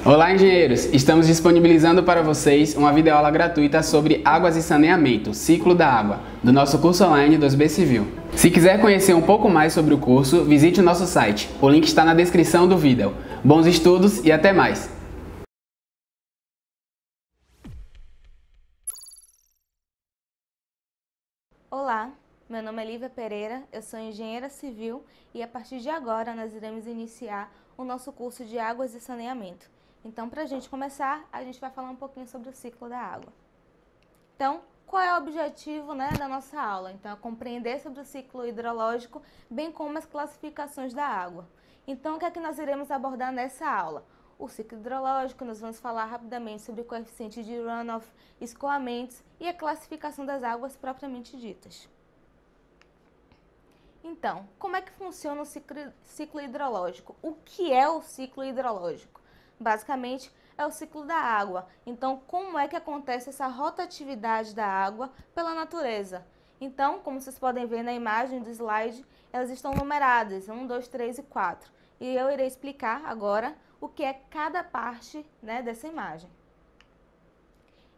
Olá, engenheiros! Estamos disponibilizando para vocês uma videoaula gratuita sobre águas e saneamento, ciclo da água, do nosso curso online 2B Civil. Se quiser conhecer um pouco mais sobre o curso, visite o nosso site. O link está na descrição do vídeo. Bons estudos e até mais! Olá, meu nome é Lívia Pereira, eu sou engenheira civil e a partir de agora nós iremos iniciar o nosso curso de águas e saneamento. Então, para a gente começar, a gente vai falar um pouquinho sobre o ciclo da água. Então, qual é o objetivo, da nossa aula? Então, é compreender sobre o ciclo hidrológico, bem como as classificações da água. Então, o que é que nós iremos abordar nessa aula? O ciclo hidrológico, nós vamos falar rapidamente sobre o coeficiente de runoff, escoamentos e a classificação das águas propriamente ditas. Então, como é que funciona o ciclo hidrológico? O que é o ciclo hidrológico? Basicamente, é o ciclo da água. Então, como é que acontece essa rotatividade da água pela natureza? Então, como vocês podem ver na imagem do slide, elas estão numeradas, 1, 2, 3 e 4. E eu irei explicar agora o que é cada parte, dessa imagem.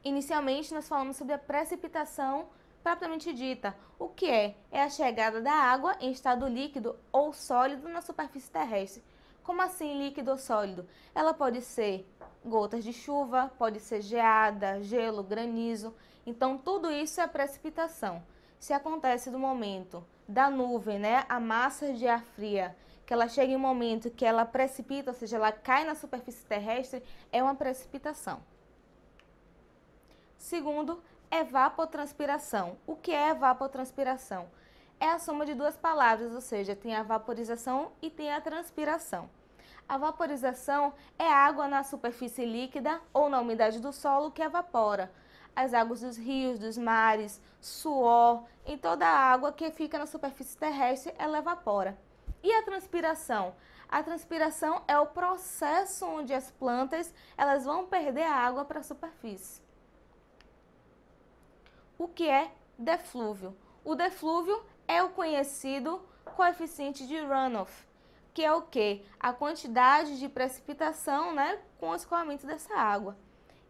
Inicialmente, nós falamos sobre a precipitação propriamente dita. O que é? É a chegada da água em estado líquido ou sólido na superfície terrestre. Como assim líquido ou sólido? Ela pode ser gotas de chuva, pode ser geada, gelo, granizo. Então, tudo isso é precipitação. Se acontece no momento da nuvem, a massa de ar fria, que ela chega em um momento que ela precipita, ou seja, ela cai na superfície terrestre, é uma precipitação. Segundo, evapotranspiração. O que é evapotranspiração? É a soma de duas palavras, ou seja, tem a vaporização e tem a transpiração. A vaporização é a água na superfície líquida ou na umidade do solo que evapora. As águas dos rios, dos mares, suor, em toda a água que fica na superfície terrestre, ela evapora. E a transpiração? A transpiração é o processo onde as plantas elas vão perder a água para a superfície. O que é deflúvio? O deflúvio é o conhecido coeficiente de runoff, que é o quê? A quantidade de precipitação, com o escoamento dessa água.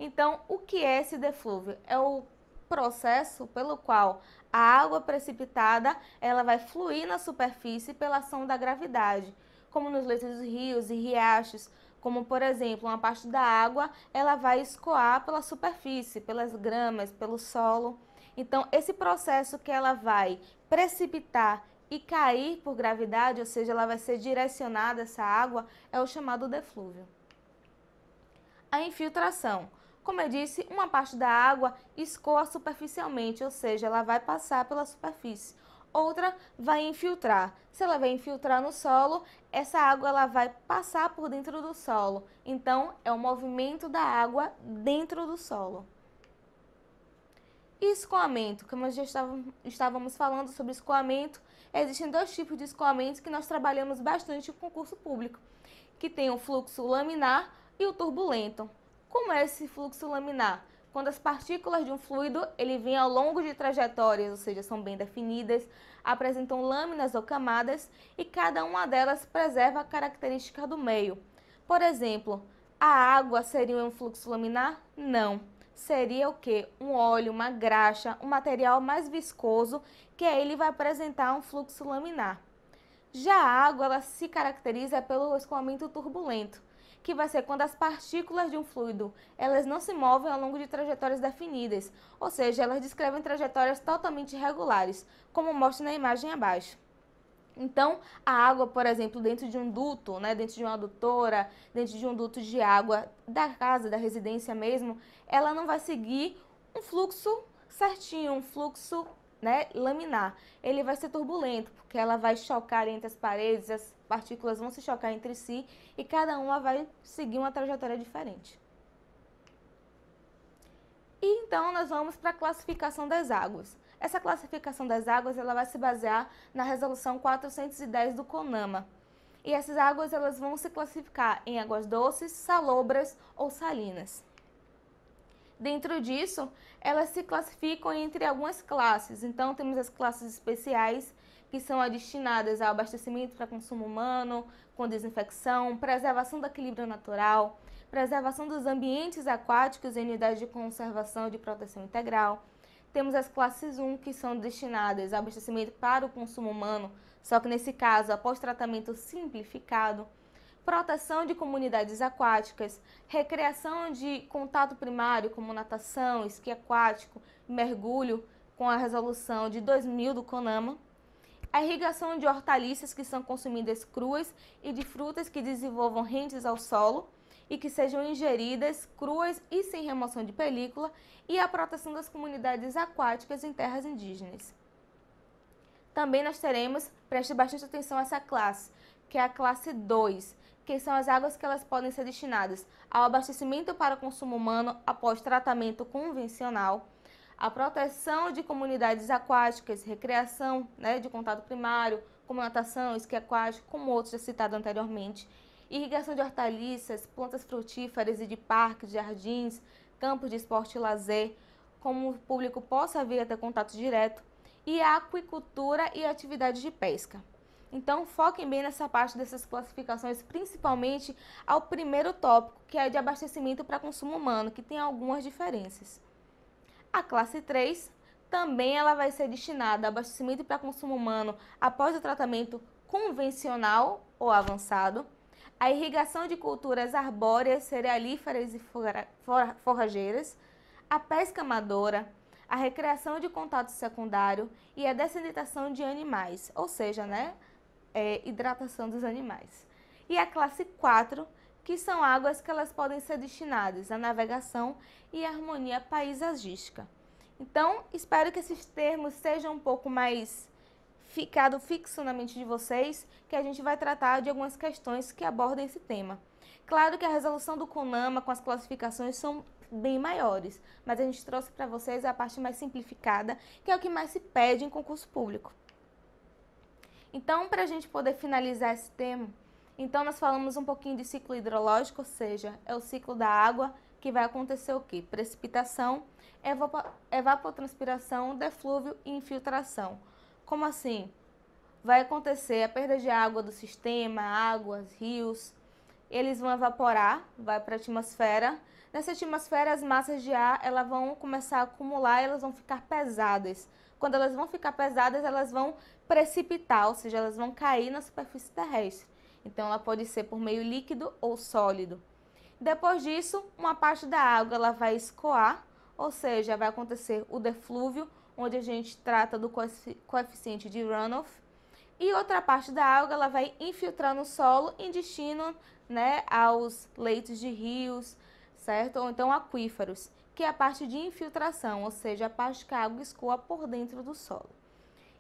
Então, o que é esse deflúvio? É o processo pelo qual a água precipitada ela vai fluir na superfície pela ação da gravidade, como nos leitos dos rios e riachos, como, por exemplo, uma parte da água ela vai escoar pela superfície, pelas gramas, pelo solo. Então, esse processo que ela vai precipitar e cair por gravidade, ou seja, ela vai ser direcionada, essa água, é o chamado deflúvio. A infiltração. Como eu disse, uma parte da água escoa superficialmente, ou seja, ela vai passar pela superfície. Outra vai infiltrar. Se ela vai infiltrar no solo, essa água ela vai passar por dentro do solo. Então, é o movimento da água dentro do solo. E escoamento, como já estávamos falando sobre escoamento, existem dois tipos de escoamento que nós trabalhamos bastante no concurso público, que tem o fluxo laminar e o turbulento. Como é esse fluxo laminar? Quando as partículas de um fluido ele vem ao longo de trajetórias, ou seja, são bem definidas, apresentam lâminas ou camadas e cada uma delas preserva a característica do meio. Por exemplo, a água seria um fluxo laminar? Não. Seria o quê? Um óleo, uma graxa, um material mais viscoso, que aí ele vai apresentar um fluxo laminar. Já a água, ela se caracteriza pelo escoamento turbulento, que vai ser quando as partículas de um fluido, elas não se movem ao longo de trajetórias definidas, ou seja, elas descrevem trajetórias totalmente irregulares, como mostra na imagem abaixo. Então, a água, por exemplo, dentro de um duto, dentro de uma adutora, dentro de um duto de água da casa, da residência mesmo, ela não vai seguir um fluxo certinho, um fluxo laminar. Ele vai ser turbulento, porque ela vai chocar entre as paredes, as partículas vão se chocar entre si e cada uma vai seguir uma trajetória diferente. E então, nós vamos para a classificação das águas. Essa classificação das águas ela vai se basear na resolução 410 do CONAMA. E essas águas elas vão se classificar em águas doces, salobras ou salinas. Dentro disso, elas se classificam entre algumas classes. Então, temos as classes especiais, que são destinadas ao abastecimento para consumo humano, com desinfecção, preservação do equilíbrio natural, preservação dos ambientes aquáticos em unidades de conservação e de proteção integral. Temos as classes 1, que são destinadas ao abastecimento para o consumo humano, só que nesse caso, após tratamento simplificado. Proteção de comunidades aquáticas, recreação de contato primário, como natação, esqui aquático, mergulho, com a resolução de 2000 do CONAMA. A irrigação de hortaliças que são consumidas cruas e de frutas que desenvolvam rentes ao solo e que sejam ingeridas cruas e sem remoção de película, e a proteção das comunidades aquáticas em terras indígenas. Também nós teremos, preste bastante atenção a essa classe, que é a classe 2, que são as águas que elas podem ser destinadas ao abastecimento para consumo humano após tratamento convencional, a proteção de comunidades aquáticas, recreação, de contato primário, como natação, esqui aquático, como outros já citados anteriormente, irrigação de hortaliças, plantas frutíferas e de parques, jardins, campos de esporte e lazer, como o público possa vir a ter contato direto, e a aquicultura e atividades de pesca. Então, foquem bem nessa parte dessas classificações, principalmente ao primeiro tópico, que é de abastecimento para consumo humano, que tem algumas diferenças. A classe 3 também ela vai ser destinada a abastecimento para consumo humano após o tratamento convencional ou avançado, a irrigação de culturas arbóreas, cerealíferas e forrageiras, a pesca amadora, a recreação de contato secundário e a dessedentação de animais, ou seja, hidratação dos animais. E a classe 4, que são águas que elas podem ser destinadas à navegação e à harmonia paisagística. Então, espero que esses termos sejam um pouco mais ficado fixo na mente de vocês, que a gente vai tratar de algumas questões que abordam esse tema. Claro que a resolução do CONAMA com as classificações são bem maiores, mas a gente trouxe para vocês a parte mais simplificada, que é o que mais se pede em concurso público. Então, para a gente poder finalizar esse tema, então nós falamos um pouquinho de ciclo hidrológico, ou seja, é o ciclo da água, que vai acontecer o quê? Precipitação, evapotranspiração, deflúvio e infiltração. Como assim? Vai acontecer a perda de água do sistema, águas, rios, eles vão evaporar, vai para a atmosfera. Nessa atmosfera, as massas de ar elas vão começar a acumular, elas vão ficar pesadas. Quando elas vão ficar pesadas, elas vão precipitar, ou seja, elas vão cair na superfície terrestre. Então, ela pode ser por meio líquido ou sólido. Depois disso, uma parte da água ela vai escoar, ou seja, vai acontecer o deflúvio, onde a gente trata do coeficiente de runoff. E outra parte da água ela vai infiltrar no solo em destino aos leitos de rios, certo? Ou então aquíferos, que é a parte de infiltração, ou seja, a parte que a água escoa por dentro do solo.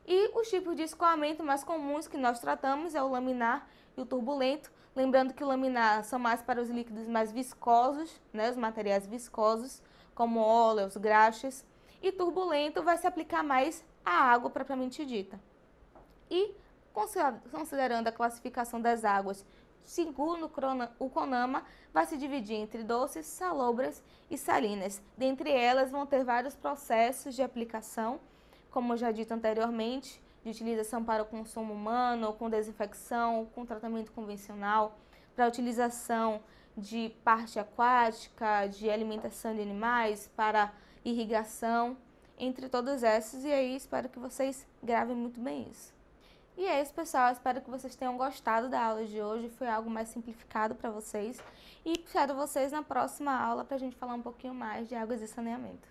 E os tipos de escoamento mais comuns que nós tratamos é o laminar e o turbulento. Lembrando que o laminar são mais para os líquidos mais viscosos, os materiais viscosos, como óleos, graxas. E turbulento vai se aplicar mais à água propriamente dita. E, considerando a classificação das águas, segundo o CONAMA, vai se dividir entre doces, salobras e salinas. Dentre elas vão ter vários processos de aplicação, como já dito anteriormente, de utilização para o consumo humano, com desinfecção, com tratamento convencional, para utilização de parte aquática, de alimentação de animais, para irrigação, entre todas essas. E aí, espero que vocês gravem muito bem isso. E é isso, pessoal. Espero que vocês tenham gostado da aula de hoje. Foi algo mais simplificado para vocês. E espero vocês na próxima aula para a gente falar um pouquinho mais de águas e saneamento.